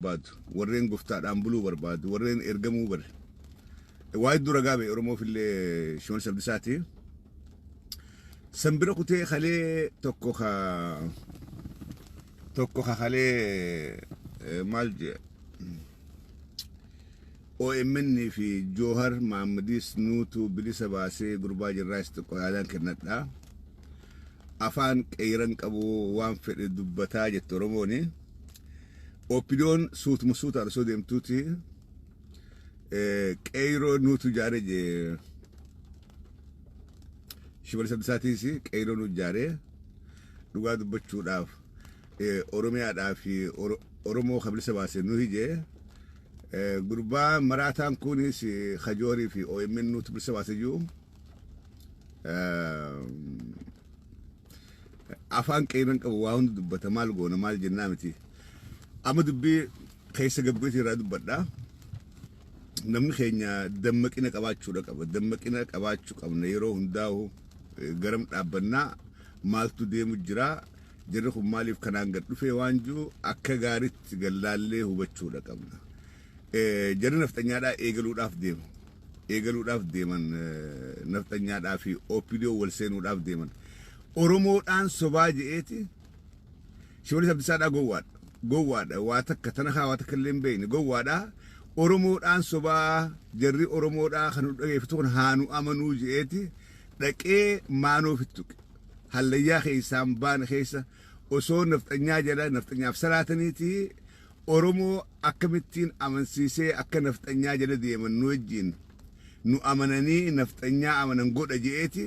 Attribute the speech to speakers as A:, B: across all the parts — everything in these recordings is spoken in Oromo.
A: bad warreen goftaadhaan buluu barbaadu warreen ergamuu bar waayid dura gaabe oromoo fillee Shimallis Abdiisaati sambira kutee khalee tokko khalee maal je OMN fi Jawhar Mahammadiis nuutu bilisa baasee gurbaa jirraas tokko yaadaan kennadha afaan qeeran qabu waan fedhe dubbataa jette oromooni opinion suutuma suutaan osoo deemtuuti qeeroo nuutu jaare je Shimallis Abdiisaatiis qeeroo nuutu jaare dhugaa dubbachuudhaaf oromiyaadhaa fi oromoo bilisa baasee nuyi je gurbaa maraataan kunis Khajoorii fi OMN nuutu bilisa baasee jiru afaan qeeran qabu waa hundi dubbata maal goona maal jennaa miti amma dubbii keessa gabbeetii irraa dubbadha namni keenya dammaqina qabaachuudha qaba dammaqina qabaachuu qabna yeroo hundaa'u garam dhaabbannaa maaltu deemu jira jirri kun maaliif kanaan gad dhufee waan jiru akka gaariitti gallaallee hubachuudha qabna jarri nafxanyaadhaa eegaluudhaaf deeman nafxanyaadhaa fi OPDO wal seenuudhaaf deeman oromoodhaan sobaa je'eeti Shimallis Abdiisaadhaa gowwaadha waa takka tana haa waa takka illee hin beekne gowwaadha oromoodhaan sobaa jarri oromoodhaa kan nu dhageeffatu kun haa nu amanuu je'eeti dhaqee maanoo fittuqe hallayyaa keessaan baana keessa osoo nafxanyaa jedha nafxanyaaf salaataniiti oromoo akkamittiin amansiisee akka nafxanyaa jala deeman nu wajjin nu amananii nafxanyaa amanan godha je'eeti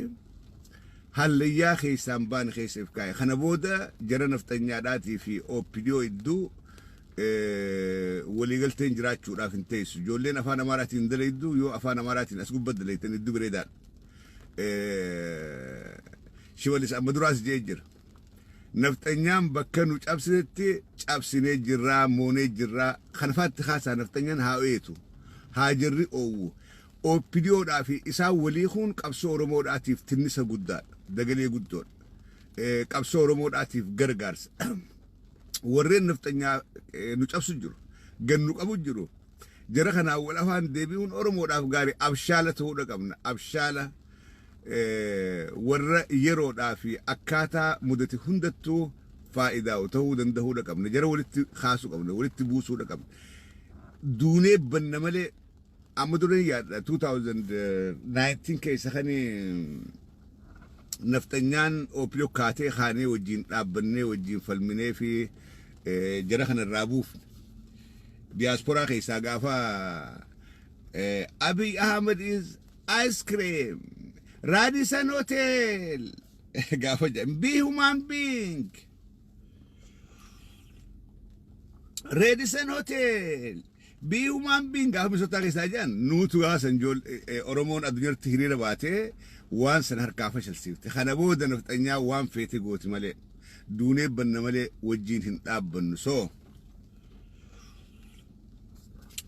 A: hallayyaa keessaan baana keessaaf kaa'e kana booda jara nafxanyaadhaatii fi OPDO idduu waliigalteen jiraachuudhaaf hin teessu ijoolleen afaan amaaraatiin dalaydu yoo afaan amaaraatiin as gubbat dalaytan iddoo bareedaadha Shimallis amma duraas jee jira nafxanyaan bakka nu cabsinetti cabsinee jirraa moonee jirraa kanafaatti haasaa nafxanyaan haa eetu haa jirri oowwu OPDOdhaa fi isaan walii kun qabsoo oromoodhaatiif tinnisa guddaadha dagalee guddoodha qabsoo oromoodhaatiif gargaarsa warreen nafxanyaa nu cabsu jiru gannu qabu jiru jara kanaa wal afaan deebi'uun oromoodhaaf gaarii abshaala ta'uudha qabna abshaala warra yeroodhaa fi akkaataa mudate hundattuu faayidaa ta'uu danda'uudha qabna jara walitti kaasuu qabna walitti buusuudha qabna duunee banna malee amma dureen yaadda 2019 keessa kani nafxanyaan OPDO kaatee kaanee wajjin dhaabbannee wajjin falminee fi jara kanarraa buufne diaasporaa keessaa gaafa Abiy Ahmed is ice cream Radisson Hotel gaafa jedhan be human being Radisson Hotel be human being gaafa misotaa keessaa jedhan nuutu gaasan oromoon addunyaatti hiriira baatee waan san harkaa fashalsiifte kana booda nafxanyaa waan feete gooti malee duunee banna malee wajjin hin dhaabbannu soo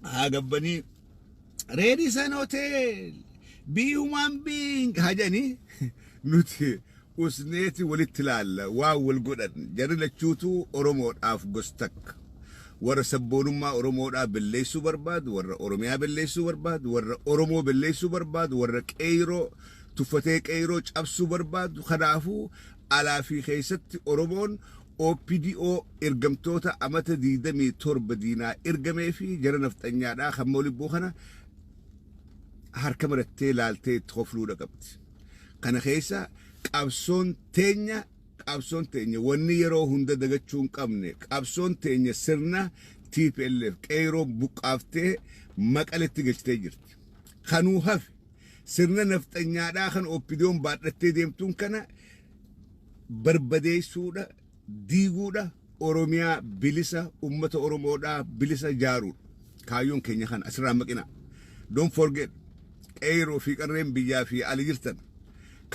A: haa gabbanii Radisson Hotel be human being hajani nuti usneeti walitti laalla waan wal godhan jarri lachuutu oromoodhaaf gostakka warra sabboonummaa oromoodhaa belleessuu barbaadu warra oromiyaa belleessuu barbaadu warra oromoo belleessuu barbaadu warra qeyroo tuffatee qeyroo cabsuu barbaadu kanaafuu alaa fi keessatti oromoon OPDO ergamtoota amata 27 diinaa ergamee fi jara nafxanyaadhaa kan moolibboo kana harka marattee laaltee itti hofluudha qabdi kana keessa qabsoon teenya wanni yeroo hunda dagachuu hin qabne qabsoon teenya sirna TPLF qeyroo buqqaaftee maqaletti galchitee jirti kanuu hafe sirna nafxanyaadhaa kan OPDOon baadhattee deemtuun kana barbadeessuudha diiguudha oromiyaa bilisa ummata oromoodhaa bilisa jaaruudha kaayyoon keenya kana asirraa maqina don't forget qeyroo fi qarreen biyyaa fi ali jirtan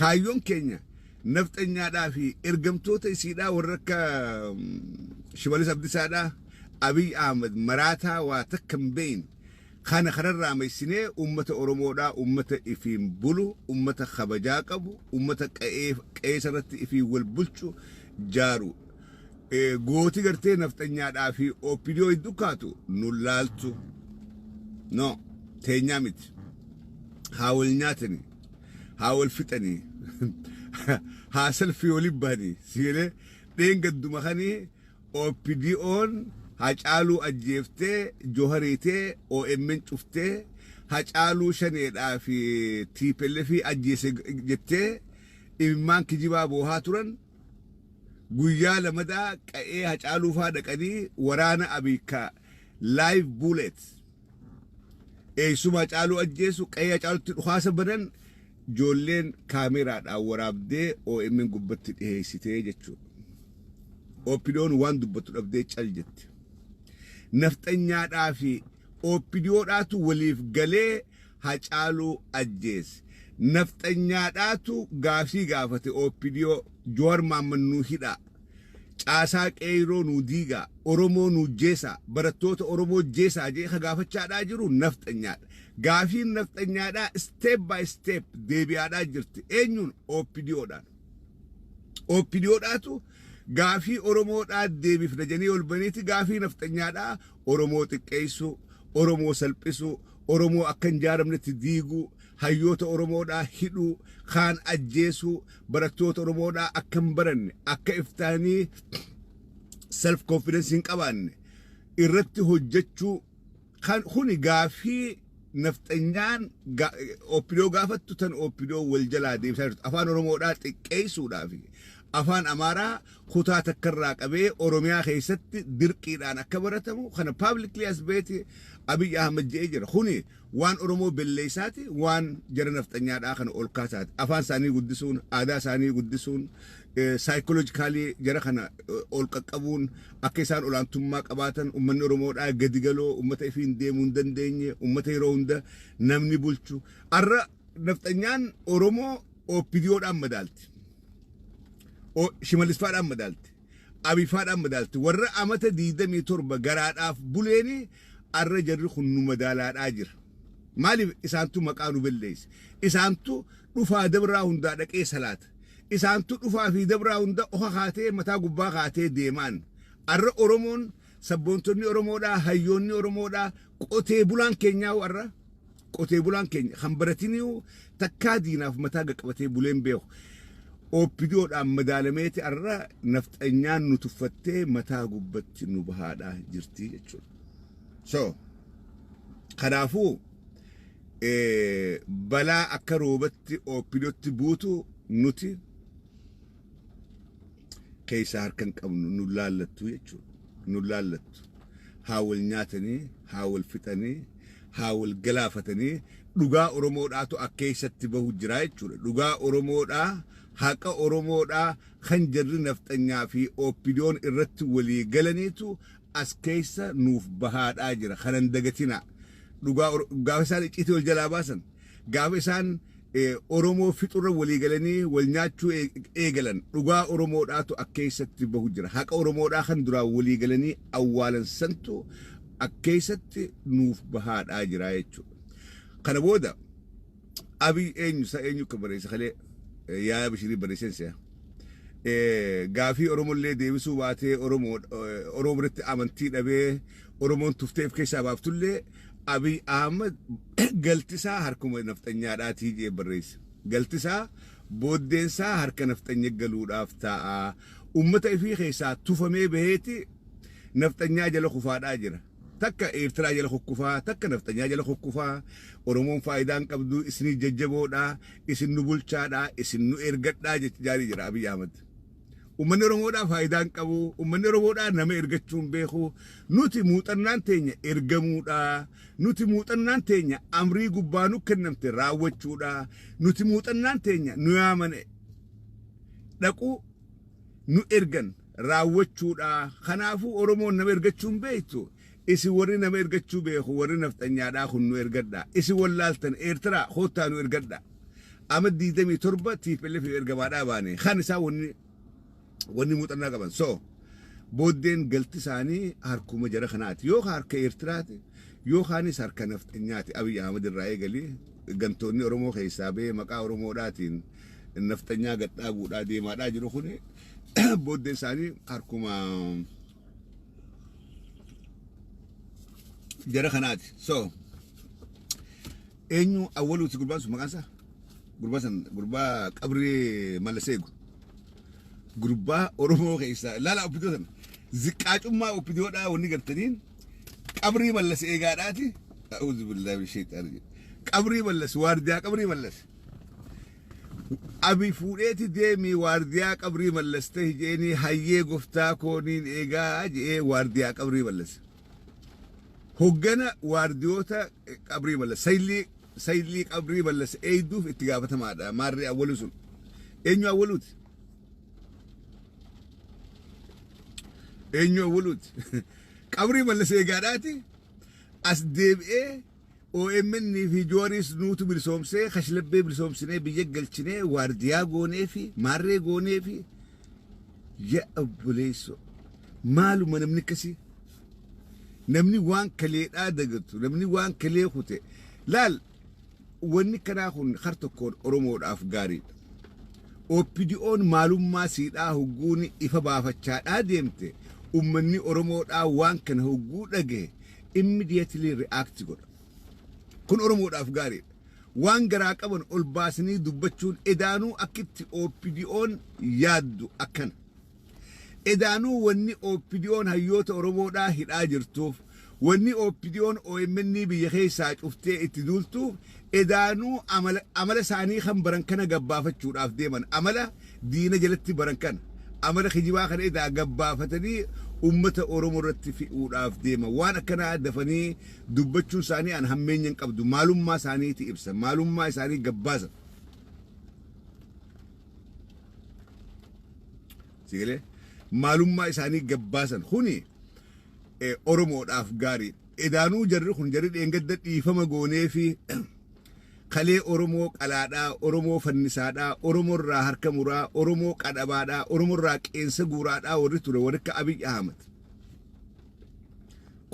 A: kaayyoon keenya nafxanyaadhaa fi ergamtoota isiidhaa warra akka Shimallis Abdiisaadhaa Abiy Ahmed maraataa waa takka hin beekne kana kanarraa maysinee ummata oromoodhaa ummata ifiin bulu ummata kabajaa qabu ummata qe'ee irratti ifiin wal bulchu jaaru gooti gartee naftanyaadhaa fi OPDO iddukaatu nulaaltu no teenyaa miti haa wal nyaatanii haa wal fixanii haa salfii waliin bahanii siilee dheengadduma kanii OPDO'n Hacaaluu ajjeeftee Johariitee OMN cuftee Hacaaluu shaneedhaa fi TPLF ajjeese jettee imimmaan kijibaa boohaa turan guyyaa lamadaa qa'ee Hacaaluu faa dhaqanii waraana abiika live bullet eessuma Hacaaluu ajjeesu qa'ee Hacaaluutti dhukaasa banan joolleen kaameraadhaan waraabdee OMN gubbatti dhiheessitee jechuudha. OPDO'n waan dubbatu dhabdee cal jette. Naftanyaadhaa fi OPDO'dhaatu waliif galee Hacaaluu ajjeese. Naftanyaadhaatu gaafii gaafate OPDO Jowaar Mohaammed nuu hidhaa. Caasaa Qeeroo nuu diigaa. Oromoo nuu jeesaa. Barattoota Oromoo jeesaa jee gaafachaadhaa jiru naftanyaadha. Gaafiin naftanyaadhaa step by step deebi'aadhaa jirti. Eenyuun OPDO'dhaan. OPDO'dhaatu gaafii Oromoodhaa deebifna janii ol baniiti gaafii naftanyaadhaa Oromoo xiqqeessu, Oromoo salphisu, Oromoo akka hin jaaramnetti diigu, hayyoota Oromoodhaa hidhu, kaan ajjeesu, barattoota Oromoodhaa akka hin baranne, akka iftaanii self confidence hin qabaanne irratti hojjechuu kan kuni gaafii naftanyaan OPDO gaafattu tan OPDO wal jalaa deebisaa jirtu afaan Oromoodhaa xiqqeessuudhaafi. Afaan Amaaraa kutaa takkarraa qabee Oromiyaa keessatti dirqiidhaan akka baratamu kana publicly as beeti Abiy Ahmed jedhee jira. Kuni waan Oromoo belleessaati waan jara naftanyaadhaa kana ol kaasaati. Afaan isaanii guddisuun, aadaa isaanii guddisuun, psychologically jara kana ol qaqqabuun akka isaan olaantummaa qabaatan uummanni Oromoodhaa gadi galoo uummata ifiin deemuu hin dandeenye uummata yeroo hunda namni bulchu. Arra naftanyaan Oromoo OPDO'dhaan madaalti. Shimalisfaadhaan madaalti. Abiifaadhaan madaalti. Warra amata 27 garaadhaaf buleeni arra jarri kun nu madaalaadhaa jira. Maaliif isaantu maqaa nu belleesse? Isaantu dhufaa dabraa hundaa dhaqee salaata. Isaantu dhufaa fi dabraa hunda oha kaatee mataa gubbaa kaatee deemaan. Arra Oromoon sabboontonni Oromoodhaa hayyoonni Oromoodhaa qotee bulaan keenyaa arra qotee bulaan keenya kan baratiniu takkaa diinaaf mataa qabatee buleen beeku. OPDO'dhaan madaalameeti arra naftanyaan nu tuffattee mataa gubbatti nu bahaadhaa jirti jechuudha. So kanaafuu balaa akka roobatti OPDO'tti buutu nuti keessaa harkan qabnu nu laallattu jechuudha. Nu laallattu. Haa wal nyaatanii, haa wal fixanii, haa wal galaafatanii dhugaa Oromoodhaatu akka keessatti bahu jira jechuudha. Dhugaa Oromoodhaa haqa Oromoodhaa kan jarri naftanyaa fi OPDO'n irratti walii galaniitu as keessa nuuf bahaadhaa jira. Kanan dagatina. Gaafa isaan icciitii wal jalaa baasan, gaafa isaan Oromoo fixurra walii galanii wal nyaachuu eegalan dhugaa Oromoodhaatu akka keessatti bahu jira. Haqa Oromoodhaa kan duraa walii galanii awwaalan santu akka keessatti nuuf bahaadhaa jira jechuudha. Kana booda Abiy eenyu kan bareessa kalee yaa Bishirii barreessensa. Gaafii Oromollee deebisuu baatee Oromoo biratti amantii dhabee Oromoon tufteef keessaa baaftullee Abiy Ahmed galtisaa harkuma naftanyaadhaatii jee barreessa. Galtisaa booddeensaa harka naftanya galuudhaaf taa'a. Uummata ifii keessaa tufamee baheeti naftanyaa jala kufaadhaa jira. Takka Eertiraa jala kukkufaa, takka naftanyaa jala kukkufaa. Oromoon faayidaan qabdu isinii jajjaboodhaa, isin nu bulchaadhaa, isin nu ergadhaa jechaarii jira Abiy Ahmed. Uummanni Oromoodhaa faayidaan qabu, uummanni Oromoodhaa nama ergachuun beeku. Nuti muuxannaan teenya ergamuudhaa, nuti muuxannaan teenya amrii gubbaa nu kennamte raawwachuudhaa, nuti muuxannaan teenya nu yaamane dhaquu nu ergan raawwachuudhaa. Kanaafuu Oromoon nama ergachuun beektu. Isi warri nama ergachuu beeku warri naftanyaadhaa kun nu ergadhaa. Isi wallaaltan Eertiraa hoottaa nu ergadhaa. Amata 27 TPLF ergamaadhaa baane. Kan isaa wanni muuxannaa qaban. So booddeen galti isaanii harkuma jara kanaati. Yoo harka Eertiraati yoo kaanis harka naftanyaati. Abiy Ahmed irraa eegalee gantoonni Oromoo keessaa bee maqaa Oromoodhaatiin naftanyaa gadhaaguudhaa deemaadhaa jiru kuni booddee isaanii harkuma jara kanaati. So eenyu awwaluuti gurbaan sun maqaan isaa? Gurbaa qabrii Mallaseegu. Gurbaa Oromoo keessa laala obbidoo sana ziqqaacummaa obbidoodhaa wanni galtaniin qabrii Mallas eegaadhaati. A'uudhu billahi min shayxaani. Qabrii Mallas waardiyaa qabrii Mallas. Abi fuudheeti deemii waardiyaa qabrii Mallas ta'e jeeni hayyee goftaa kooniin eegaa jee waardiyaa qabrii Mallas. Hoggana waardiyoota qabrii Mallas saylii qabrii Mallas eeyduuf itti gaafatamaadha. Maarree awwalu sun eenyu awwaluuti? Eenyu awwaluuti? Qabrii Mallas eegaadhaati. As deebi'ee OMN fi Jooris nuutu bilisoomsee kashlabbee bilisoomsinee biyya galchinee waardiyaa goonee fi maarree goonee fi yaa obboleesso maaluma namni akkasii namni waan kaleedhaa dagatu namni waan kalee kute laal wanni kanaa kun har tokkoon Oromoodhaaf gaariidha. OPDO'n maalummaa siidhaa hogguun ifa baafachaadhaa deemte ummanni Oromoodhaa waan kana hogguu dhagaye immediately react godha. Kun Oromoodhaaf gaariidha. Waan garaa qaban ol baasanii dubbachuun edaanuu akkitti OPDO'n yaaddu akkana. Edaanuu wanni OPDO'n hayyoota Oromoodhaa hidhaa jirtuuf wanni OPDO'n OMN biyya keessaa cuftee itti duultuuf edaanuu amala isaanii kan baran kana gabbaafachuudhaaf deeman amala diina jalatti baran kana amala kijibaa kana edaa gabbaafatanii ummata Oromoo irratti fi'uudhaaf deema waan akkanaa dafanii dubbachuun isaanii an hammeenyan qabdu maalummaa isaaniiti ibsa maalummaa isaanii gabbaasa sigalee maalummaa isaanii gabbaasan kuni Oromoodhaaf gaarii edaanuu jarri kun jarri dheengadda dhiifama goonee fi kalee Oromoo qalaadhaa Oromoo fannisaadhaa Oromoo irraa harka muraa Oromoo qadhabaadhaa Oromoo irraa qeensa guuraadhaa warri ture warri akka Abiy Ahmed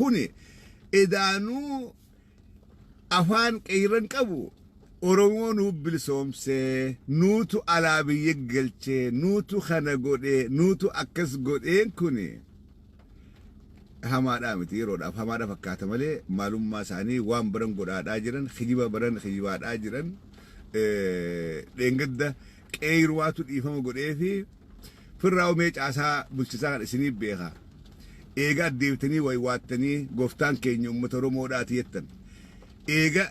A: kuni edaanuu afaan qeeyran qabu Oromoo nu bilisoomsee nuutu alaa biyya galchee nuutu kana godhee nuutu akkas godheen kuni hamaadhaa miti yeroodhaaf hamaadha fakkaata malee maalummaa isaanii waan baran godhaadhaa jiran kijiba baran kijibaadhaa jiran dheengadda qeeyruwaatu dhiifama godhee fi firraa umee caasaa bulchisaa kan isinii beekaa eega addeebitanii waywaattanii gooftaan keenya uummata Oromoodhaati jettan eega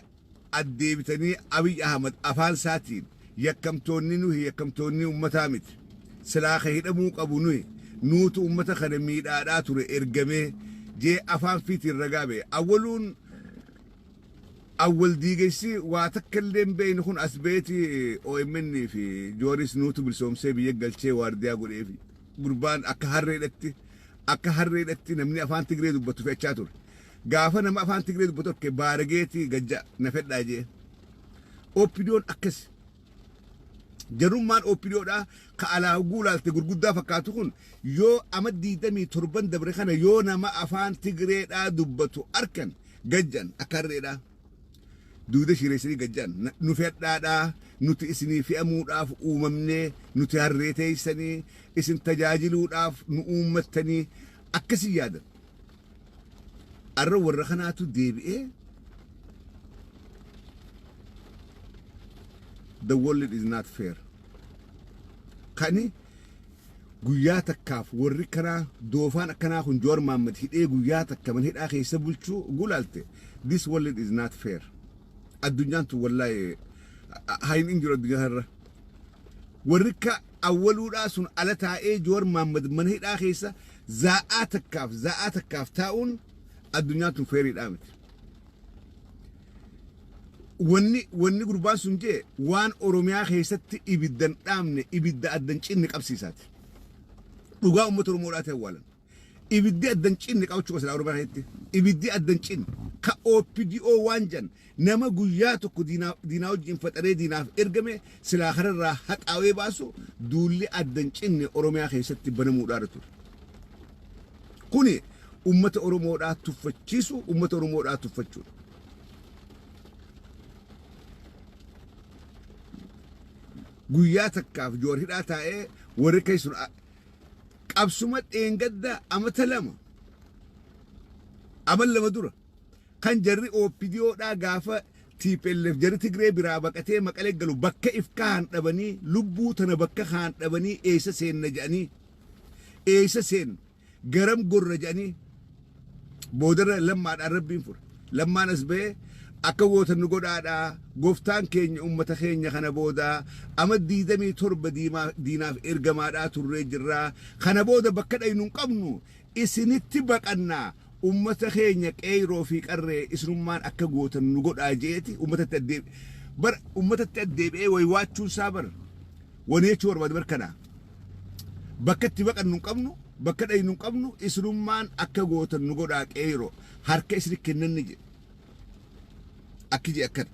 A: addeebitanii Abiy Ahmed afaan isaatiin yakkamtoonni nuyi yakkamtoonni uummataa miti silaa ka hidhamuu qabu nuyi nuutu ummata kana miidhaadhaa ture ergamee jee afaan fiitiin ragaabe awwaluun awwal diigessi waa takka illee beeyni kun as beeti OMN fi Jooris nuutu bilisoomsee biyya galchee waardiyaa godheefi gurbaan akka harreedhatti namni afaan Tigree dubbatu fe'achaa ture gaafa nama afaan Tigree dubbatu akka baarageetii gajja na fedhaa jee OPDO'n akkas jarummaan OPDO'dhaa ka alaa guulaalte gurguddaa fakkaatu kun yoo ama 27 dabre kana yoo nama afaan Tigreedhaa dubbatu arkan gajjan akka harreedhaa duuda shireessanii gajjan nu fedhaadhaa nuti isinii fe'amuudhaaf uumamnee nuti harree teessanii isin tajaajiluudhaaf nu uummattanii akkasii yaadan arra warra kanaatu deebi'ee the world is not fair. Kani guyyaa takkaaf warri kanaa doofaan akkanaa kun Joor Mahammad hidhee guyyaa takka man hidhaa keessa bulchuu gulaalte this world is not fair. Addunyaan tun wallahi hayin injiru addunyaa irra warri ka awwaluudhaa sun ala taa'ee Joor Mahammad man hidhaa keessa zaa'aa takkaaf taa'uun addunyaan tun feeriidhaa miti. wanni gurbaan sun jee waan Oromiyaa keessatti ibiddan dhaamne ibidda addan cinni qabsiisaati dhugaa uummata Oromoodhaati awwaalan ibiddi addan cinni qabachuu qaba Oromiyaa keessatti ibiddi addan cinni ka OPDO waan jan nama guyyaa tokko diinaa wajjin faxaree diinaaf ergame silaa kanarraa haxaawee baasu duulli addan cinni Oromiyaa keessatti banamuudhaa ture kuni uummata Oromoodhaa tuffachiisu uummata Oromoodhaa tuffachuudha. Guyyaa takkaaf Joor hidhaa taa'ee warri keessun qabsuma dheengadda amata lama amal lama dura kan jarri OPDOdhaa gaafa TPLF jarri Tigree biraa baqatee Maqalee galu bakka ifkaan dhabanii lubbuu tana bakka kaan dhabanii eessa seenna jedhanii eessa seen garam gorra jedhanii boodara lammaadhaan rabbiin fura lammaan as ba'ee akka gootan nu godhaadhaa gooftaan keenya ummata keenya kana booda ama 27 diinaaf ergamaadhaa turree jirraa kana booda bakka dhaynu qabnu isinitti baqannaa ummata keenya qeyroo fi qarree isinummaan akka gootan nu godhaa jeeti ummatatti addeebi'ee waywaachuun isaa bar wani jechuu barbaade barkana bakka itti baqannu qabnu bakka dhaynu qabnu isinummaan akka gootan nu godhaa qeyroo harka isin kennanni jedhe akkiji akkan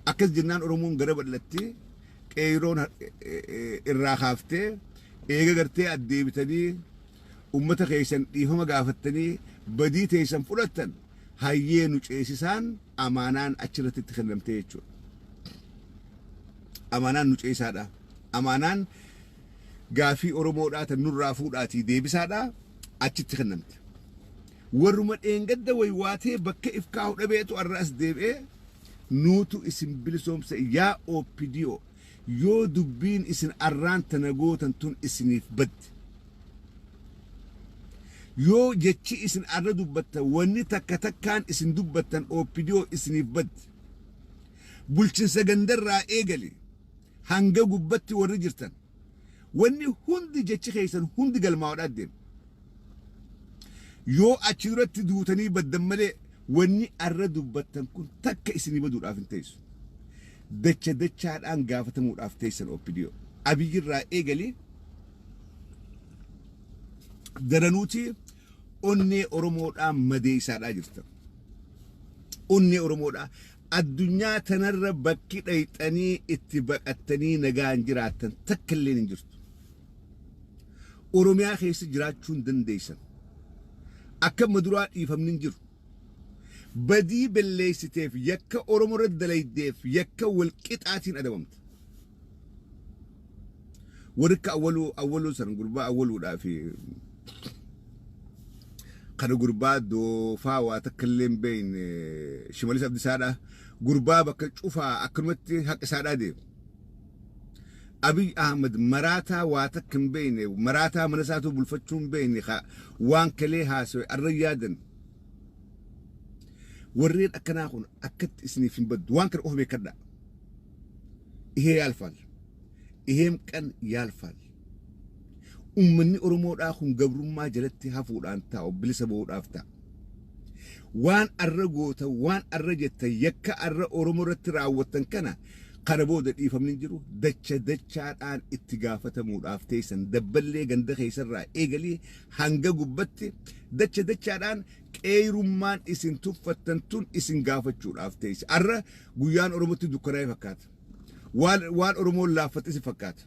A: akkas jennaan oromoon gara bal'atti qeyroon irraa kaaftee eega gartee addeebitanii ummata keessan dhiifama gaafattanii badii teessan fudhattan hayyee nu ceesisaan amaanaan achirratti itti kennamtee jechuudha. Amaanaan nu ceesaadha. Amaanaan gaafii oromoodhaa tan nurraa fuudhaatii deebisaadha achitti kennamte. warruma dheengadda waywaatee bakka ifkaa'u dhabeetu arraas deebi'ee nuutu isin bilisoomsa yaa OPDO yoo dubbiin isin arraan tana gootan tun isiniif baddi yoo jechi isin arra dubbattan wanni takka takkaan isin dubbattan OPDO isiniif baddi bulchinsa gandarraa eegali hanga gubbatti warri jirtan wanni hundi jechi keessan hundi galmaa'uudhaan deema yoo achi duratti duutanii baddan malee wanni arra dubbattan kun takka isinii baduudhaaf hin teessu dacha dachaadhaan gaafatamuudhaaf teessan OPDO abiyyirraa eegali daranuuti onnee oromoodhaan madeeysaadhaa jirta onnee oromoodhaa addunyaa tanarra bakki dhayxanii itti baqattanii nagaan jiraattan takka illee hin jirtu oromiyaa keessa jiraachuu hin dandeessan akka maduraa dhiifamni hin jiru badii belleessiteef yakka oromoo irra dalaydeef yakka walqixaatiin adabamta warra awwaluu san gurbaa awwaluudhaa fi kana gurbaa doofaa waa takka illee hin beekne Shimalis Abdiisaadhaa gurbaa bakka cufaa akkanumatti haqa isaadhaa deema Abiy Ahmed maraataa waa takka hin beekne maraataa mana isaatuu bulfachuu hin beekne waan kalee haasawee arra yaadan warreen akkanaa kun akkatti isiniif hin baddu waan kana of beekadhaa ihee yaalfaal iheem qan yaalfaal ummanni oromoodhaa kun gabrummaa jalatti hafuudhaan taa'u bilisa ba'uudhaaf ta'a waan arra goota waan arra jetta yakka arra oromoo irratti raawwattan kana kana booda dhiifamni jiru dacha dachaadhaan itti gaafatamuudhaaf teessan dabballee ganda keessarraa eegalee hanga gubbatti dacha dachaadhaan qeerummaan isin tuffattan tun isin gaafachuudhaaf teesse arra guyyaan oromootti dukkanaa'e fakkaata waan oromoon laaffate si fakkaata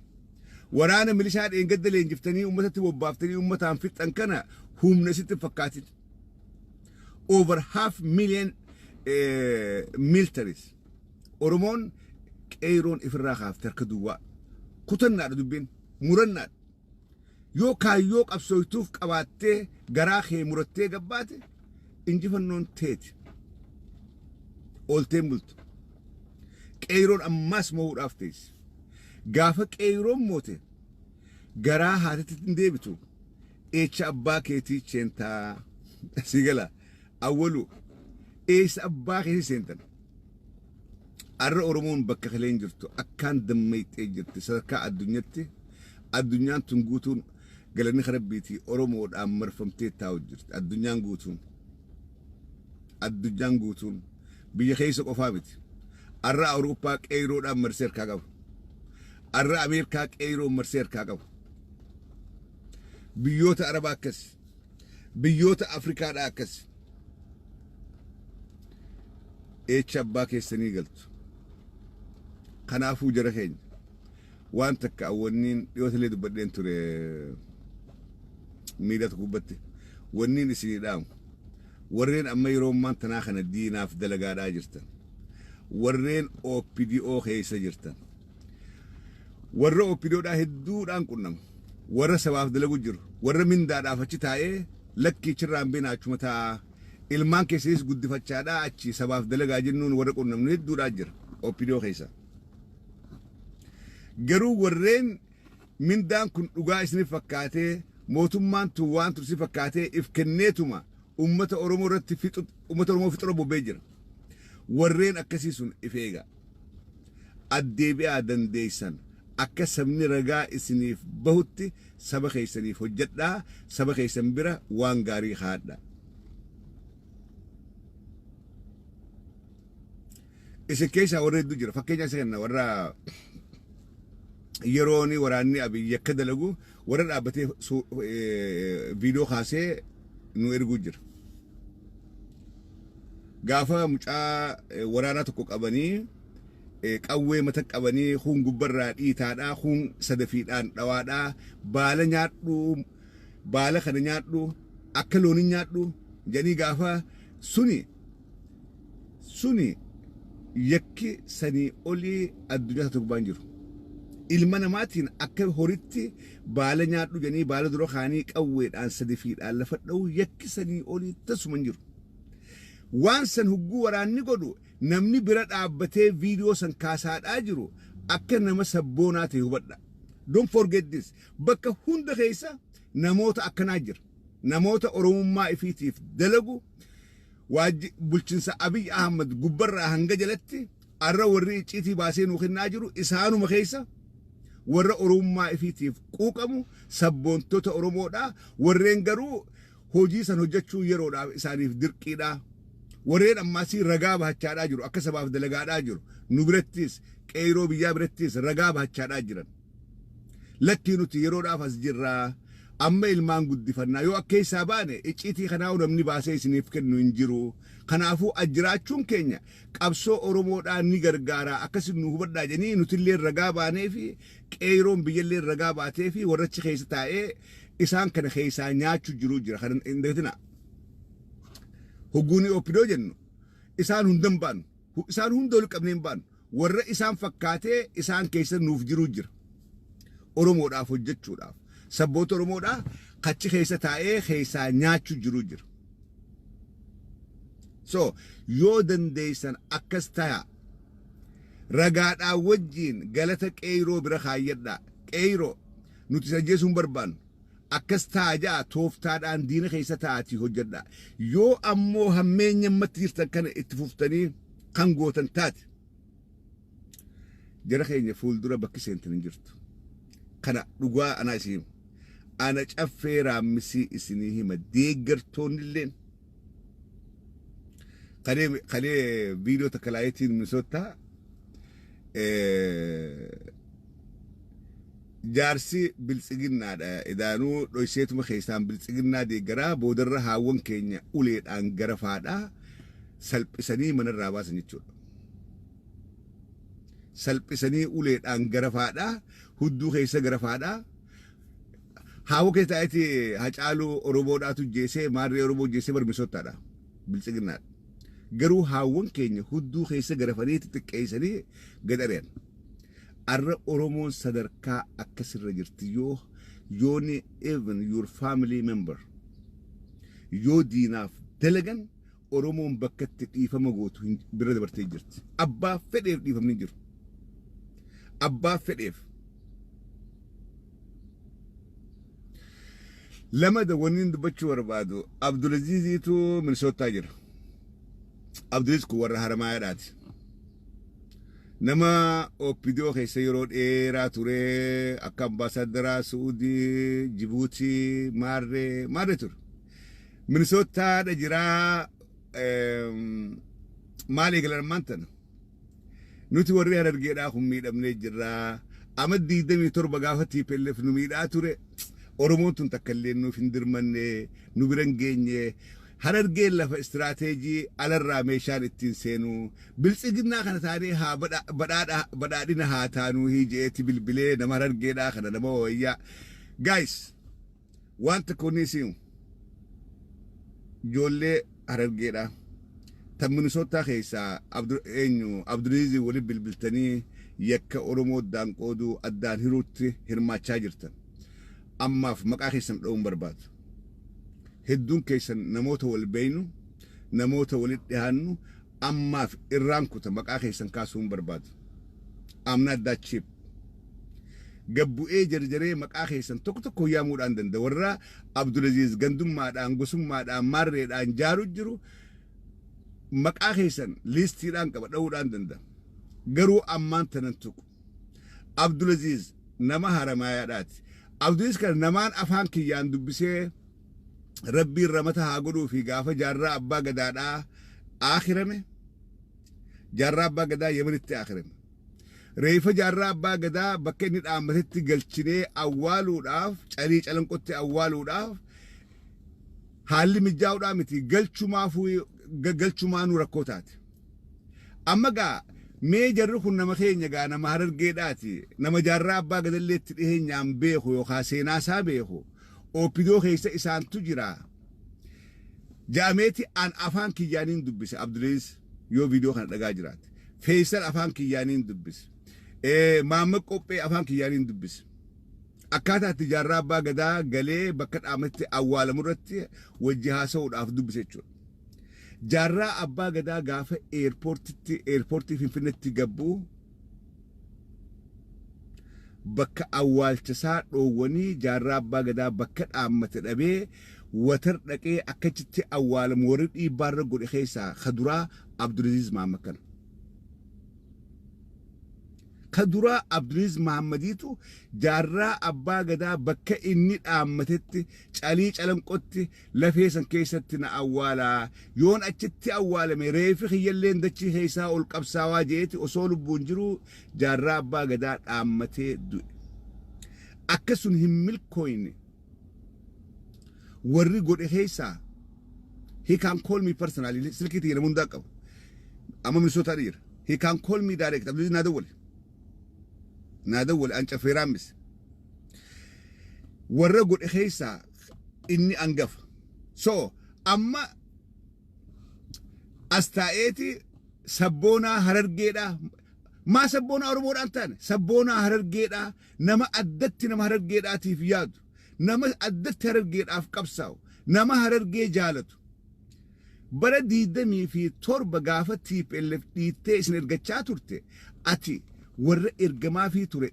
A: waraana milishaa dheengadda leenjiftanii ummatatti bobbaaftanii ummataan fixxan kana humna sitti fakkaatin over 500,000 militaries oromoon qeeroon ifirraa kaafte harka duwwaa kutannaadha dubbiin murannaadha yoo kaayyoo qabsooytuuf qabaattee garaa kee murattee gabbaate injifannoon teeti oolteen bultu qeeroon ammaas mo'uudhaaf teessi gaafa qeeroon moote garaa haatitti hin deebitu eecha abbaa keetii cheentaa sigala awwalu eessa abbaa keetii seentan arra oromoon bakka kaleen jirtu akkaan dammayxee jirti sadarkaa addunyaatti addunyaan tun guutuun galanni rabbiitii oromoodhaan marfamtee taa'u jirti addunyaan guutuun biyya keessa qofaa miti arra awurooppaa qeeroodhaan marsee harkaa qabu arra ameerikaa qeeroon marsee harkaa qabu biyyoota arabaa akkas biyyoota afrikaadhaa akkas eecha abbaa keessanii galtu kanaafuu jara keenya waan takka awwanniin dhiyootalee dubbadheen ture miidhata gubbatti wanniin isinii dhaamu warreen amma yeroo ammaan tanaa kana diinaaf dalagaadhaa jirtan warreen OPDO keessa jirtan warra OPDOdhaa hedduudhaan qunnamu warra sabaaf dalagu jiru warra mindaadhaaf achi taa'ee lakkii chirraan beenaa achuma ta'a ilmaan keessiis guddifachaadhaa achi sabaaf dalagaa jennuun warra qunnamnu hedduudhaa jira opidiyoo keessa garuu warreen mindaan kun dhugaa isiniif fakkaatee mootummaan tun waan tursi fakkaatee if kenneetuma ummata Oromoo irratti ummata Oromoo fixura bobbee jira warreen akkasii sun if eega addeebi'aa dandeeysan akka sabni ragaa isiniif bahutti saba keessaniif hojjedhaa saba keessan bira waan gaarii haadha isin keessa warra hedduu jira fakkeenya isa kenna warra yerooni waraanni abiyyi akka dalagu warra dhaabbatee viidiyoo kaasee nu erguu jira gaafa mucaa waraanaa tokko qabanii qawwee mata qabanii hun gubbarraa dhiitaadhaa hun sadafiidhaan dhawaadhaa baala nyaadhu baala kana nyaadhu akka looni nyaadhu janii gaafa suni yakki sanii olii addunyaa tokkoon jiru ilma namaatiin akka horitti baala nyaadhu janii baala dura kaanii qawweedhaan sadafiidhaan lafa dha'u yakki sanii olii tasuma jiru waan san hugguu waraanni godhu namni bira dhaabbatee viidiyoo san kaasaadhaa jiru akka nama sabboonaa ta'e hubadha don't forget this bakka hunda keessa namoota akkanaa jira namoota oromummaa ifiitiif dalagu bulchinsa Abiy Ahmad gubbarraa hanga jalatti arra warri icciitii baasee nuu kennaa jiru isaanuma keessa warra oromummaa ifiitiif quuqamu sabboontota Oromoodhaa warreen garuu hojii san hojjechuu yeroodhaaf isaaniif dirqiidhaa warreen ammaasii ragaa bahachaadhaa jiru akka sabaaf dalagaadhaa jiru nu birattis qeyroo biyyaa birattis ragaa bahachaadhaa jiran lakkii nuti yeroodhaaf as jirraa amma ilmaan guddifannaa yoo akka isaa baane icciitii kanaa namni baasee isiniif kennu hin jiru kanaafuu ajiraachuun keenya qabsoo Oromoodhaa ni gargaara akkasin nu hubadhaa janii nutillee ragaa baanee fi qeyroon biyyallee ragaa baatee fi warrachi keessa taa'ee isaan kana keessaa nyaachuu jiru jira kan hin dagatina hogguuni opidoo jennu isaan hundan baanu isaan hunda ol qabneen baanu warra isaan fakkaatee isaan keessa nuuf jiru jira Oromoodhaaf hojjechuudhaaf sabboota Oromoodhaa kachi keessa taa'ee keessaa nyaachuu jiru jira so yoo dandeeysan akkas ta'a ragaadhaa wajjiin galata qeyroo bira kaayyadhaa qeyroo nuti sajjeesuun barbaannu akkas taajaa tooftaadhaan diina keessa taa'atii hojjedha yoo ammoo hammeenyammatti jirtan kana itti fuftanii kan gootan taate jara keenya fuuldura bakki seentan hin jirtu kana dhugaa anaa isin ana caffee raammisii isinii hima deeggartoonnilleen kalee viidiyoo takalaayetiin misoottaa jaarsi biltsiginnaadha idaanuu dhoyseetuma keessaan biltsiginnaa deeggaraa boodarra haawwan keenya uleedhaan garafaadhaa salphisanii manarraa baasan jechuudha salphisanii uleedhaan garafaadhaa hudduu keessa garafaadhaa haawwa keessa taa'eeti hacaaluu Oromoodhaatu jeesee maarree Oromoo jeesee barmisoottaadha biltsiginnaadha garuu haawwan keenya hudduu keessa garafaniiti xiqqeessanii gadhareen arra Oromoon sadarkaa akkasirra jirti yooni even your family member yoo diinaaf dalagan Oromoon bakkatti dhiifama gootu bira dabartee jirti abbaa fedheef dhiifamni jiru abbaa fedheef lamada wanni dubbachuu barbaadu Abdulaziziitu Minisootaa jira Abdulaziz kun warra Haramaayyaadhaati nama opidiyoo keessa yeroo dheeraa ture akka ambaasaadaraa Suudii Jibuutii maarree ture Minisootaadha jiraa maal eegalan maantana nuti warri Harargeedhaa kun miidhamnee jirraa ama 27 gaafa TPLF nu miidhaa ture Oromoon tun takka illee nuuf hin dirmanne nu biran geenye Harargeen lafa istirateejii alarraa meeshaan ittiin seenuu biltsiginnaa kana taanee haa badhaadhina haa taanuu hijeeti bilbilee nama Harargeedhaa kana nama wayyaa guys wanta kunniisiin ijoollee Harargeedhaa tan Minisootaa keessaa Abdulaziz waliin bilbiltanii yakka Oromoo addaan qooduu addaan hiruutti hirmaachaa jirtan أما في مقاخيسن دوم برباد هدون كيسن نموت والبينو نموت والدهانو أما في إيران كوتا مقاخيسن كاسون برباد I'm not that cheap قبو جرجري مقاخيسن توك يا مود عندن دورا عبد العزيز غندم ما دان غسم ما دان ماري دان جارو جرو مقاخيسن ليستي دان قبا دو عندن دا غرو أمان تننتوك عبد العزيز نما هرما يادات عبد العزيز كان نمان أفهم كي ياندو بسي ربي رمتها قدو في قافة جارة أبا قدادا آخرمي جارة أبا قدا يمنت آخرمي ريفة جارة أبا قدا بكني الآمتت قلتشني أولو داف چاليش ألم قلت أولو داف حالي مجاو دامتي قلتشو ما نوركوتات أما قا مي جرخو نمخين يقا نمهرر قيداتي نما جارة أبا قدا اللي تلهين يام بيخو يوخاسينا سابيخو او بيدو خيسة إسان تجرا جامعتي أن أفان كيانين دبس عبد العزيز يو فيديو خان دقاجرات فيصل أفان كيانين دبس مامك أوبي أفان كيانين دبس أكاتا تجارة باقدا قلي بكت آمتي أول مرتي وجهها سود أف دبس جارة أبا قدا قافة إيربورتي في فنتي قبو بك أول تسار وني جرب بعدا بكت عمت الأبي وترك أكتشت أول مورد إبارة قول خيسا خدرا عبد العزيز محمد خدرا عبد العزيز محمديتو جرا أبا قدا بك إني عمتت عليش علم قط لفيسن كيستنا أولا يون أكتشت أول مريف خيالين دتشي خيسا والقبسا واجيتي أصول بونجرو جرا أبا قدا عمتي أكسون هم الكوين وري قول خيسا he can call me personally سلكتي أنا من داك أما من صوت أرير he can call me direct أبدي نادول أنت في رامس وري قول خيسا إني أنقف أما أستايتي سبونا هررجيدا ما سبونا أربور أنتان سبونا هررجيدا نما أدت نما هررجيدا تيفياد نما أدت هررجيدا في قبساو نما هررجي جالتو بردي دمي في تربة قافة تيب اللي في تيسن إرجتشاتورتي أتي ور إرجما في توري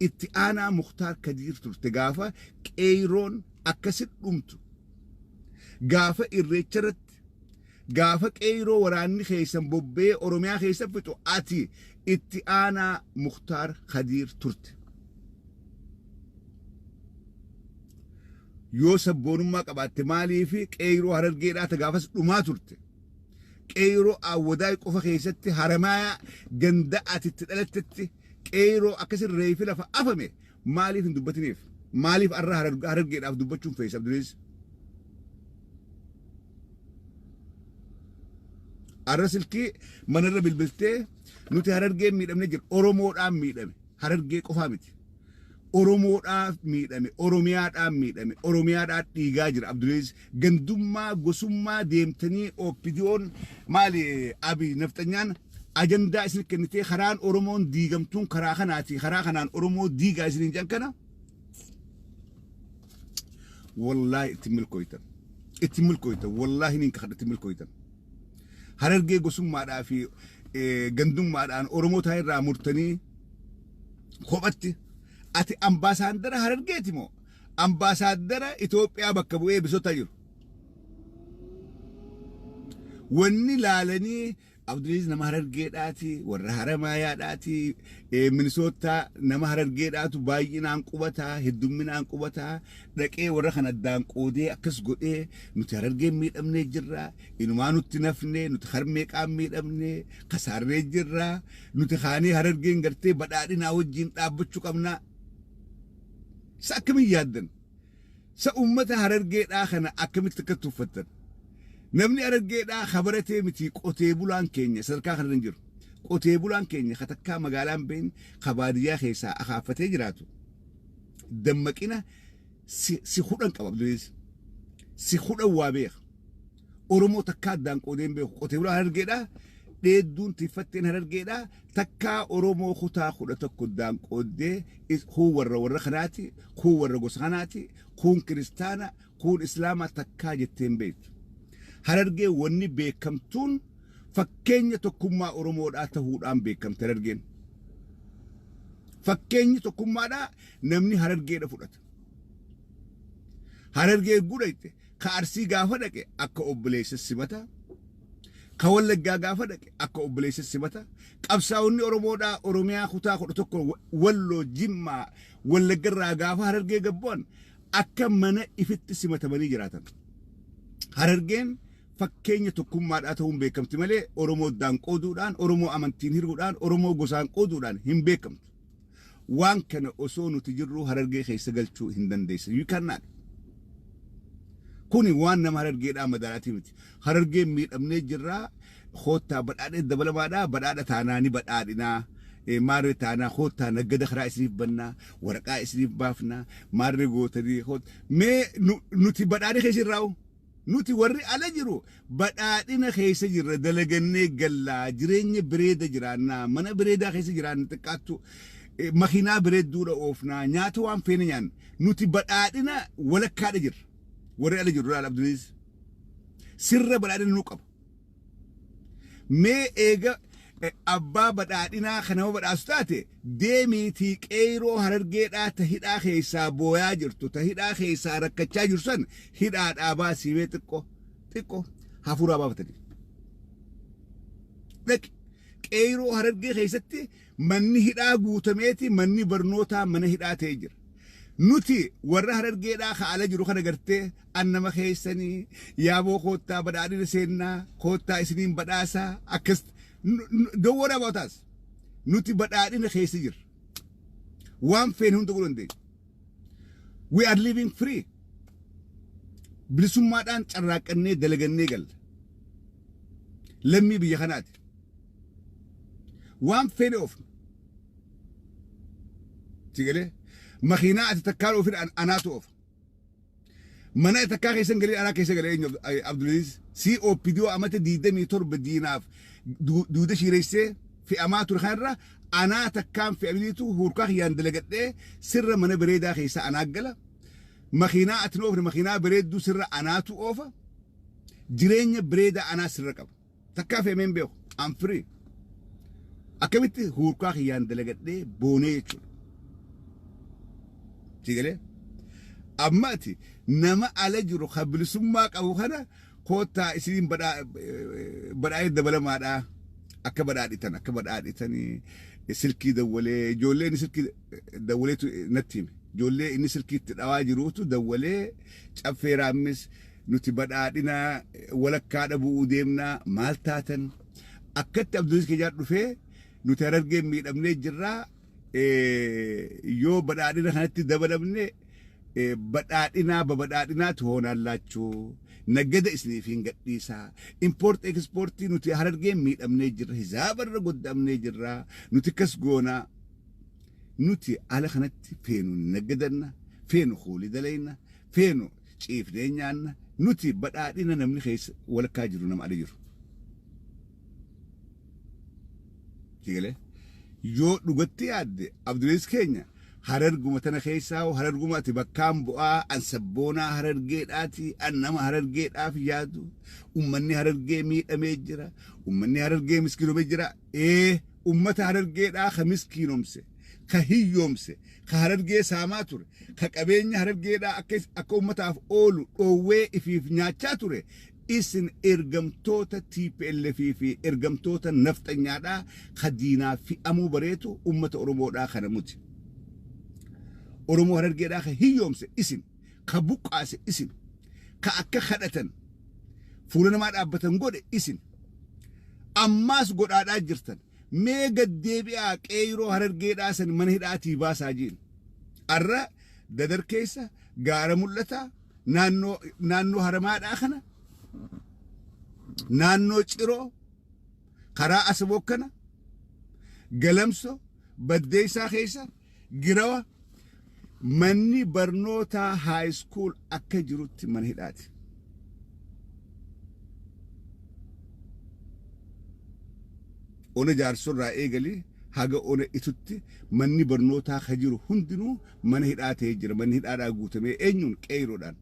A: إتي أنا مختار كدير تورتي قافة كيرون أكسر أمتو قافة إرجتشرت قافة كيرو وراني خيسن بوبي أوروميا خيسن فتو أتي إتي أنا مختار خدير تورتي يوسف بونما قبات مالي في كيرو هررجيدا تقافس وما ترتي كيرو أوداي قفا خيستي هرمايا جندأت تتلتتي كيرو أكسر ريفي لفا أفمي مالي في دبتنيف مالي في أرى هررجيدا في دبتشون فيس عبد العزيز الرسلكي من الرب البلتة نوتي هررجي ميدم نجر أورومود أم ميدم هررجي قفامتي أورومود أم ميدم أوروميات أم ميدم أوروميات أتيجاجر عبد العزيز جندوما قسوما ديمتني أو بديون مالي أبي نفتنيان أجندة اسمه كنتي خران أورومون ديجمتون خراخناتي خراخنان أورومو ديجا اسمه جنكنا والله اتمل كويتا والله نين كخد اتمل كويتا هررجي قسوما دا في جندوما دا أورومو تاي رامورتني خوبتي أتي أمباسادر هررجيتي مو أمباسادر إثيوبيا بكبوي بسوتا يرو وني لالني عبد العزيز نما هررجيداتي ور هرماياداتي مينيسوتا نما هررجيداتو بايين انقوبتا هدومين انقوبتا دقي ور خندان قودي اكس غودي نوت هررجي ميدمني جرا انمانو تنفني نوت خرميق ميدمني خسارني جرا نوت خاني هررجي غرتي بدادينا وجين دابچو قمنا ساكم يادن سأمتا هررجيدا خنا اكمك تكتفتن نمني أرجع خبرتي متي قتيبولان كينيا سركا خرنجر قتيبولان كينيا خطكا مقالان بين خبادية خيسا أخافتي جراتو دمكينا سيخودن كباب دويس سيخودن وابيخ أورمو تكاد دان قودين بيخ قتيبولان أرجع dheedduun tiffatteen harargeedha takkaa oromoo kutaa kudha tokko daanqooddee kun warra kanaati kun warra gosa kanaati kun kiristaana kun islaama takkaa jetteen beektu harargee wanni beekamtuun fakkeenya tokkummaa oromoodhaa ta'uudhaan beekamte harargeen fakkeenyi tokkummaadhaa namni harargeedha fudhata harargee gudhayte ka arsii gaafa dhaqe akka obboleessa simata ka wallaggaa gaafa dhaqe akka obboleessa simata qabsaa'onni oromoodhaa oromiyaa kutaa kudha tokko walloo jimmaa wallaggarraa gaafa harargee gabboon akka mana ifitti simatamanii jiraatan harargeen fakkeenya tokkummaadhaa ta'uun beekamti malee oromoo daanqooduudhaan oromoo amantiin hiruudhaan oromoo gosaan qooduudhaan hin beekamtu waan kana osoo nuti jirru harargee keessa galchuu hin dandeessu you cannot kuni waan nama harargeedhaa madaalatii miti harargeen miidhamnee jirraa hoottaa badhaadhee dabalamaadhaa badhaadha taanaani badhaadhinaa maarree taanaa hoottaa naggada karaa isiniif bannaa waraqaa isiniif baafnaa maarree gootanii mee nuti badhaadhee keessa jirraa'u nuti warri ala jiru badhaadhina keessa jirra dalagannee gallaa jireenya bireeda jiraannaa mana bireedaa keessa jiraanna xiqqaattu makiinaa bireedduudha oofnaa nyaata waan feene nyaan nuti badhaadhina walakkaadha jirra warri ala jiru laal Abdulaziz sirra badhaadhina nu qaba mee eega abbaa badhaadhinaa kanama badhaasu taate deemiitii qeyroo harargeedhaa ta hidhaa keessaa booyaa jirtu ta hidhaa keessaa rakkachaa jiru san hidhaadhaa baasiimee xiqqoo hafuuraa baafatanii dhaqi qeyroo harargee keessatti manni hidhaa guutameeti manni barnootaa mana hidhaa ta'ee jira nuti warra harargeedhaa ka ala jiru kana gartee annama keessanii yaaboo koottaa badhaadhina seennaa koottaa isiniin badhaasaa akkas don't worry about us nuti badhaadhina keessa jirra waan feene hunda godhuu dandeenya we are living free bilisummaadhaan carraaqqannee dalagannee galla lammii biyya kanaati waan feene of tigalee makiinaa ati takkaan ofin anaatu of mana takkaa keessan galee anaa keessa galee Abdulaziz COPD amata 27 diinaaf duuda shireessee fe'amaa ture kanarra anaa takkaan fe'aminiitu hurkaa kiyyaan dalagadhee sirra mana bareedaa keessa anaa gala makiinaa ati oofne makiinaa bareedduu sirra anaatu oofa jireenya bareedaa anaa sirra qaba takkaa fe'ameen beeku I'm free akkamitti hurkaa kiyyaan dalagadhee boonee jechuudha tigalee amma ati nama ala jiru ka bilisummaa qabu kana koottaa isiniin badhaa'ee dabalamaadhaa akka badhaadhitanii silkii dawwalee ijoollee inni silkii dawwaleetu natti hime ijoollee inni silkiitti dhawaa jiruutu dawwalee caffeeraammis nuti badhaadhina walakkaa dhabuu deemnaa maal taatan akkatti Abdulaziz Kiyyaa dhufee nuti harargeen miidhamnee jirraa yoo badhaadhina kanatti dabalamne badhaadhinaatu hoonallaachuu naggada isiniif hin gadhiisaa import exportii nuti harargeen miidhamnee jirra hizaabarra goddamnee jirra nuti kas goonaa nuti ala kanatti feenu naggadanna feenu hoolii dalayna feenu ciifnee nyaanna nuti badhaadhina namni keessa walakkaa jiru nama ala jiru tigalee yoo dhugatti yaadde Abdulaziz keenya hararguma tana keessaa hararguma ati bakkaan bu'aa an sabboonaa harargeedhaati an nama harargeedhaaf yaadu ummanni harargee miidhamee jira ummanni harargee miskiinomee jira ummata harargeedhaa ka miskiinomse ka hiyyoomse ka harargee saamaa ture ka qabeenya harargeedhaa akka ummataaf oolu dhoowwee ifiif nyaachaa ture isin ergamtoota TPLF fi ergamtoota nafxanyaadhaa ka diinaa fi'amuu bareetu ummata oromoodhaa kana muti oromoo harargeedhaa ka hiyyoomse isin ka buqqaase isin ka akka kadhatan fuula namaa dhaabbatan godhe isin ammaas godhaadhaa jirtan mee gaddeebi'aa qeyroo harargeedhaa san mana hidhaatii baasaa jiin arra dadar keessa gaara mul'ataa naannoo haramaadhaa kana naannoo ciroo karaa asaboo kana galamso baddeessaa keessa girawa manni barnootaa high school akka jirutti mana hidhaati ona jaarsorraa eegali haga ona itutti manni barnootaa ka jiru hundinuu mana hidhaa ta'ee jira. Manni hidhaadhaa guutamee eenyuun qeeyiroodhaan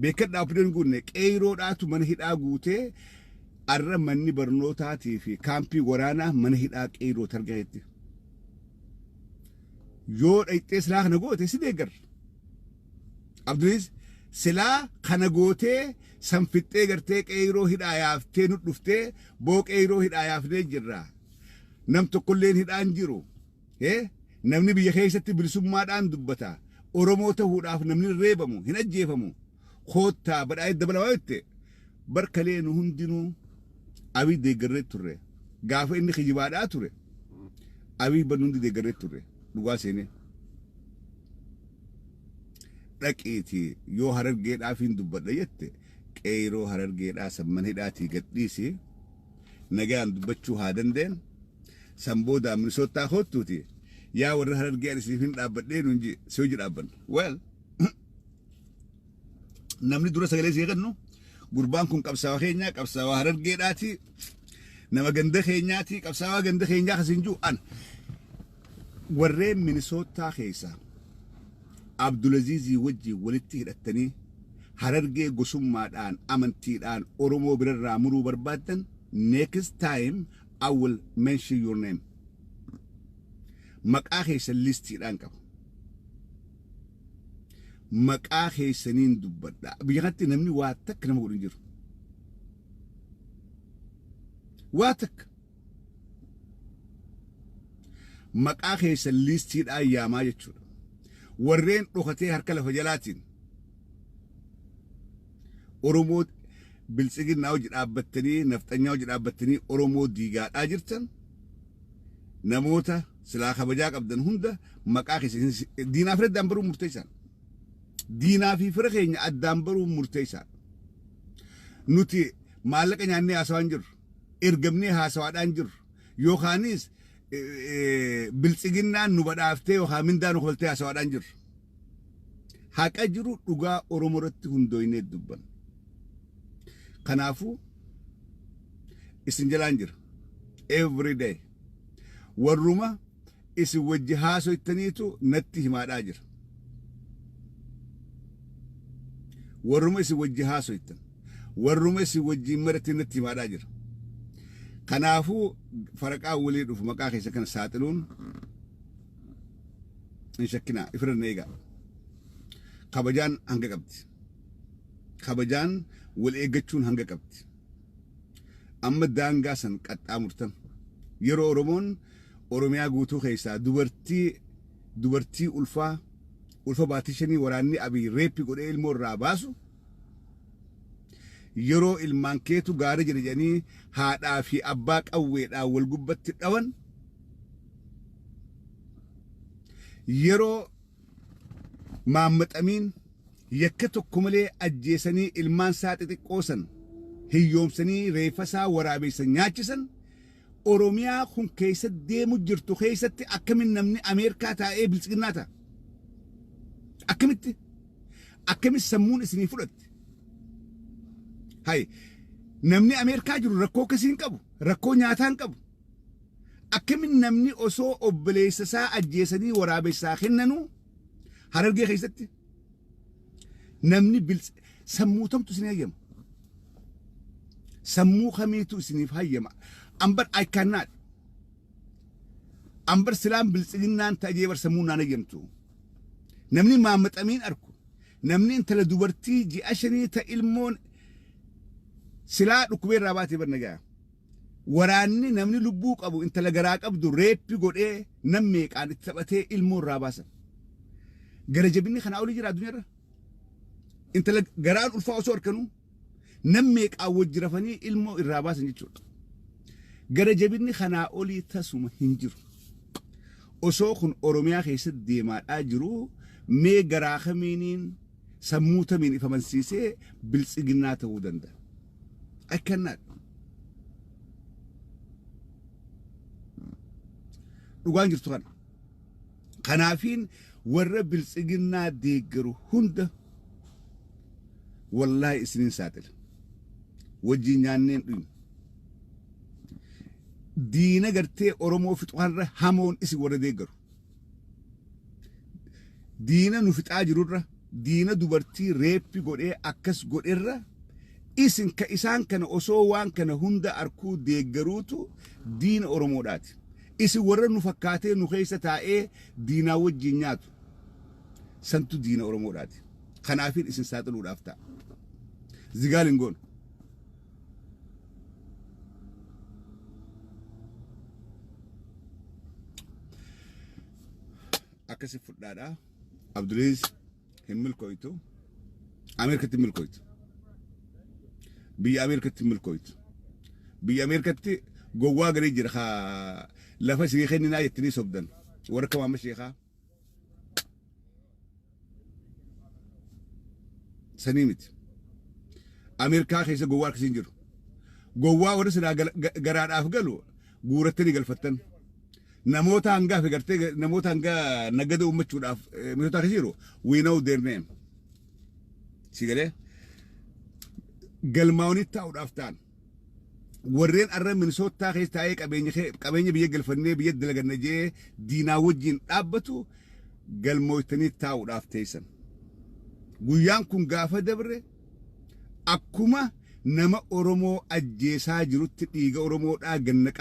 A: beekadhaa abdan guunne qeeyiroodhaatu mana hidhaa guutee arra manni barnootaatii fi kaampii waraanaa mana hidhaa qeeyiroo targahetti. Yoo dhayxee silaa kana goote si deeggar Abduliis silaa kana gootee sanfixxee gartee qeeyiroo hidhaa yaaftee nu dhuftee boo qeeyiroo hidhaa yaafnee jirra. Nam tokkolleen hidhaan jiru namni biyya keessatti bilisummaadhaan dubbata. Oromoo ta'uudhaaf namni reebamu hin ajjeefamu. Koottaa badhaa'ee dabalamaa jette barkalee nu hundinuu Abiy deeggarree turre. Gaafa inni kijibaadhaa ture Abiy ban hundi deeggarree turre. Dhugaa seenee dhaqiitii yoo Harargeedhaaf hin dubbadha jette qeeyiroo Harargeedhaa samman hidhaatii gadhiisi nagaan dubbachuu haa dandeen san booda Minisootaa hoottuuti yaa warra Harargeen isiniif hin dhaabbadhee nuunji si hojii dhaabbanna. Well namni dura sagalee si eegannu gurbaan kun qabsaawaa keenyaa qabsaawaa Harargeedhaati nama ganda keenyaati qabsaawaa ganda keenyaa kasiin juu an warreen Minisootaa keessa Abdulaziizii wajjii walitti hidhattanii Harargee gosummaadhaan amantiidhaan Oromoo birarraa muruu barbaadan next time I will mention your name. Maqaa keessa listiidhaan qaba. Maqaa keessaniin dubbadha. Biyya kanatti namni waa takka nama godhu hin jiru. Waa takka. Maqaa keessa listiidhaan yaamaa jechuudha. Warreen dhokatee harka lafa jalaatiin Oromoo biltsiginnaa hojii dhaabbattanii nafxanyaa hojii dhaabbattanii Oromoo diigaadhaa jirtan namoota silaa kabajaa qabdan hunda maqaa keessa diinaa fi addaan baruun murteessaa. Diinaa fi fira keenya addaan baruun murteessaa. Nuti maallaqa nyaannee haasawaan jirru ergamnee haasawaadhaan jirru yookaanis biltsiginnaan nu badhaaftee yookaan mindaa nu koltee haasawaadhaan jirru. Haqa jiru dhugaa Oromoo irratti hundooynee dubban. Kanaafuu isin jalaan jira every day warruma isin wajji haasoytaniitu natti himaadhaa jira. Warruma isin wajji haasoytan warruma isin wajji maratti natti himaadhaa jira. Kanaafuu faraqaa walii dhufu maqaa keessa kana saaxiluun hin shakkinaa ifirra eegaa. Kabajaan hanga qabdi. Kabajaan wal eeggachuun hanga qabdi. Amma daangaa san qaxxaamurtan yeroo Oromoon Oromiyaa guutuu keessaa dubartii ulfa baatii shanii waraanni Abiy reeppi godhee ilmoo irraa baasu yeroo ilmaan keetu gaara jira jedhanii haadhaa fi abbaa qawweedhaa wal gubbatti dhawan yeroo maammaxamiin yakka tokko malee ajjeesanii ilmaan isaa xixiqqoosan hiyyoomsanii reeffasaa waraabessan nyaachisan Oromiyaa kun keessa deemu jirtu keessatti akkamiin namni Ameerikaa taa'ee biltsiginnaa ta'a? Akkamitti sammuun isinii fudhatte? Hay namni Ameerikaa jiru rakkoo akkasii hin qabu, rakkoo nyaataa hin qabu. Akkamiin namni osoo obboleessa isaa ajjeesanii waraabessaa kennanuu Harargee keessatti namni sammuu tamtu isin hayyama. Sammuu kamiitu isiniif hayyama. Ambar I cannot. Ambar silaan biltsiginnaan ta'ee bar sammuu naan hayyamtu. Namni maammaxamiin arku. Namni intala dubartii ji'a shanii ta ilmoon silaa dhukkubee irraa baatee bar nagaa. Waraanni namni lubbuu qabu intala garaa qabdu reeppi godhee nam meeqaan itti taphatee ilmoo irraa baasan. Gara jabinni kanaa olii jira addunyaarra. Intala garaan ulfaa osoo harkanuu nam meeqaan wajji rafanii ilmoo irraa baasan jechuudha. Gara jabinni kanaa olii tasuma hin jiru. Osoo kun Oromiyaa keessatti deemaadhaa jiru mee garaa kamiiniin sammuu tamiin ifamansiisee biltsiginnaa ta'uu danda'a. Akkanaadha. Dhugaan jirtu kana. Kanaafiin warra biltsiginnaa deeggaru hunda wallahi isiniin saaxila. Wajjin nyaanneen dhuyin. diina gartee Oromoo fixuurra hamoon isi warra deeggaru. Diina nu fixaa jirurra diina dubartii reeppi godhee akkas godherra isin ka isaan kana osoo waan kana hunda arkuu deeggaruutu diina Oromoodhaati. Isin warra nu fakkaatee nu keessa taa'ee diinaa wajjin nyaatu santu diina Oromoodhaati. Kanaafin isin saaxiluudhaaf ta'a. Zigaal hin goonu. Akkasi fudhaadhaa. Abdulaziz hin milkooytu. Ameerikatti hin milkooytu. Biyya Ameerikatti hin milkooytu. Biyya Ameerikatti gowwaa garii jira haa lafa isinii kenninaa jettanii sobdan. Warra kam amma sheekaa. Sanii miti. Ameerikaa keessa gowwaa akkasiin jiru. Gowwaa warra silaa garaadhaaf galu guurattanii galfattan. Namoota hangaaf gartee namoota hangaa nagada uummachuudhaaf misoota akkasii jiru. We know their name. Sigalee galmaawonitti taa'uudhaaf ta'an. Warreen arra Minisootaa keessa taa'ee qabeenya biyya galfannee biyya dalaganna jee diinaa wajjin dhaabbatu galmooytanii taa'uudhaaf teessan. Guyyaan kun gaafa dabre akkuma nama Oromoo ajjeesaa jirutti dhiiga Oromoodhaa ganna